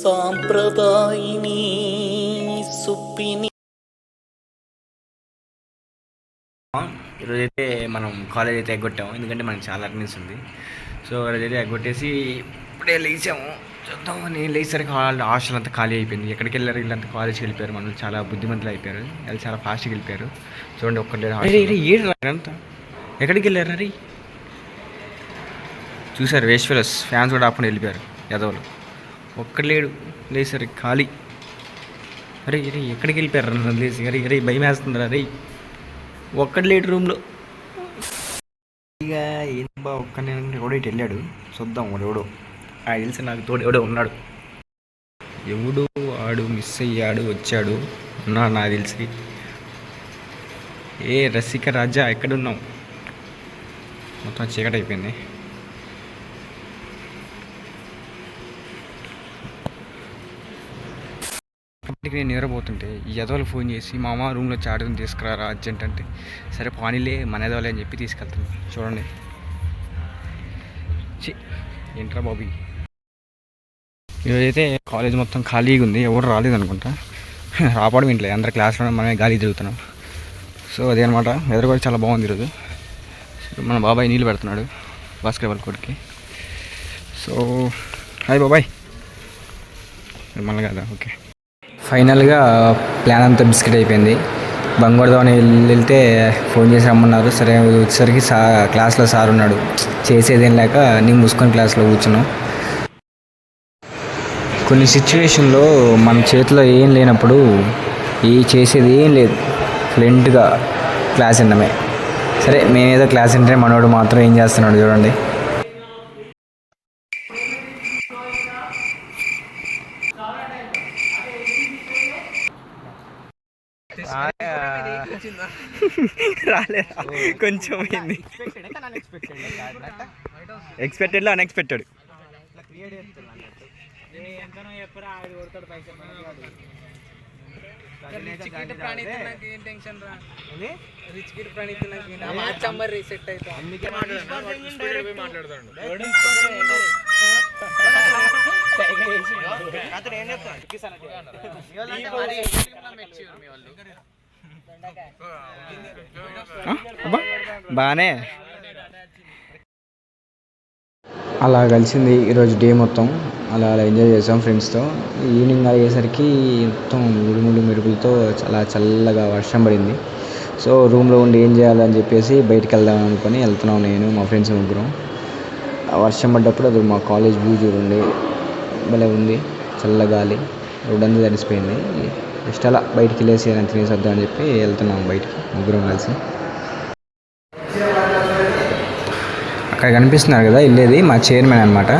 సాంప్రదాయిని సుప్పిని. ఈరోజైతే మనం కాలేజ్ అయితే ఎగ్గొట్టాము, ఎందుకంటే మనకి చాలా అటెండెన్స్ ఉంది. సో ఈరోజైతే ఎగ్గొట్టేసి ఇప్పుడే లేచాము. చూద్దాం, నేను లేచేసరికి హాస్టల్ అంతా ఖాళీ అయిపోయింది. ఎక్కడికి వెళ్ళారు వీళ్ళంతా? కాలేజ్కి వెళ్ళిపోయారు. మనం చాలా బుద్ధిమంతులు అయిపోయారు, వాళ్ళు చాలా ఫాస్ట్గా వెళ్ళిపోయారు. చూడండి, ఒక్కటి ఏడంతా ఎక్కడికి వెళ్ళారు? అరే చూసారు, వేస్ట్ ఫెలోస్ ఫ్యాన్స్ కూడా ఆపుకొని వెళ్ళిపోయారు యదవులు. ఒక్కడు లేడు, లేసారు ఖాళీ. అరే అరే ఎక్కడికి వెళ్ళిపోయారు? నన్ను లేచి అరే అరే భయం వేస్తుంది. అరే ఒక్కడు లేడు రూమ్లో. ఇక ఏంబా ఒక్కనే ఎవడో ఇటు వెళ్ళాడు, చూద్దాం ఎవడో. ఆయన తెలిసి నాకు తోడు ఎవడో ఉన్నాడు. ఎవడు ఆడు మిస్ అయ్యాడు, వచ్చాడు, ఉన్నాడు నాకు తెలిసి. ఏ రసిక రాజా ఎక్కడున్నావు? మొత్తం చీకటి అయిపోయింది. అప్పటికి నేను నిద్రపోతుంటే ఈ యదవలు ఫోన్ చేసి, మామ రూమ్లో చాటుని తీసుకురారా అర్జెంట్ అంటే, సరే పానీలే మన యదవలే అని చెప్పి తీసుకెళ్తాను. చూడండి, ఏంట్రా బాబీ. ఈరోజైతే కాలేజ్ మొత్తం ఖాళీగా ఉంది, ఎవరు రాలేదు అనుకుంటా. రాపడం ఇంట్లో అందరు క్లాస్లో మనమే గాలి తిరుగుతున్నాం. సో అదే అనమాట. వెదర్ కూడా చాలా బాగుంది ఈరోజు. మన బాబాయ్ నీళ్ళు పెడుతున్నాడు బాస్కెట్బాల్ కోర్ట్కి. సో హాయ్ బాబాయ్. మళ్ళీ కదా, ఓకే. ఫైనల్గా ప్లాన్ అంతా బిస్కెట్ అయిపోయింది. బంగోడదామని వెళ్తే ఫోన్ చేసి రమ్మన్నారు. సరే వచ్చేసరికి క్లాస్లో సార్ ఉన్నాడు. చేసేదేం లేక నేను మూసుకొని క్లాస్లో కూర్చున్నాం. కొన్ని సిచ్యువేషన్లో మన చేతిలో ఏం లేనప్పుడు చేసేది ఏం లేదు, ఫ్లెంట్గా క్లాస్ వినడమే. సరే మేమేదో క్లాస్ వింటే మనోడు మాత్రం ఏం చేస్తున్నాడు చూడండి. రాలేదు, కొంచెం ఎక్స్పెక్టెడ్లో అన్ఎక్స్పెక్టెడ్. బానే అలా కలిసింది ఈరోజు డే మొత్తం. అలా ఎంజాయ్ చేసాం ఫ్రెండ్స్తో. ఈవినింగ్ అయ్యేసరికి మొత్తం ఉరుములు మెరుపులతో చాలా చల్లగా వర్షం పడింది. సో రూమ్లో ఉండి ఏం చేయాలని చెప్పేసి బయటికి వెళ్దాం అనుకొని వెళ్తున్నాం, నేను మా ఫ్రెండ్స్ ముగ్గురం. వర్షం పడ్డప్పుడు అది మా కాలేజ్ వ్యూ చూడండి, భలే ఉంది. చల్లగాలి, రోడ్ అంతా తడిసిపోయింది. జస్ట్ అలా బయటికి వెళ్ళేసి ఏదైనా తినేసి వద్దాం అని చెప్పి వెళ్తున్నాం బయటికి ముగ్గురం కలిసి. అక్కడ కనిపిస్తున్నారు కదా వెళ్ళేది మా చైర్మన్ అనమాట.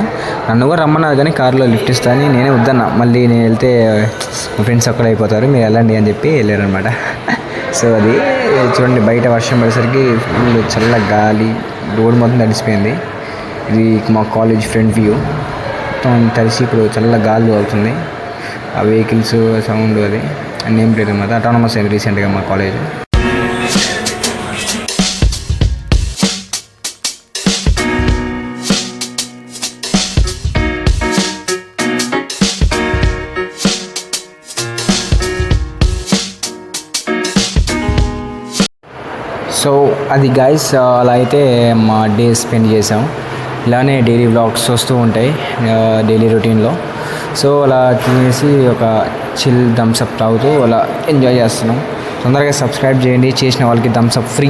నన్ను కూడా రమ్మన్నారు కానీ కారులో లిఫ్ట్ ఇస్తాను నేనే వద్దన్నా. మళ్ళీ నేను వెళ్తే మా ఫ్రెండ్స్ అక్కడ అయిపోతారు, మీరు వెళ్ళండి అని చెప్పి వెళ్ళారనమాట. సో అది చూడండి, బయట వర్షం పడేసరికి ఫుల్ చల్ల గాలి, రోడ్ మొత్తం తడిసిపోయింది. ఇది మా కాలేజ్ ఫ్రంట్ వ్యూ. మొత్తం తడిసి ఇప్పుడు చల్ల గాలి అవుతుంది. ఆ వెహికల్స్ సౌండ్ అది అన్నీ ఏం లేదు అనమాట. అటానమస్ అయింది రీసెంట్గా మా కాలేజ్. సో అది గైస్, అలా అయితే మా డే స్పెండ్ చేసాం. ఇలానే డైలీ వ్లాగ్స్ వస్తూ ఉంటాయి డైలీ రొటీన్లో. సో అలా తినేసి ఒక చిల్ థమ్స్అప్ తాగుతూ అలా ఎంజాయ్ చేస్తున్నాం. తొందరగా సబ్స్క్రైబ్ చేయండి, చేసిన వాళ్ళకి థమ్స్అప్ ఫ్రీ.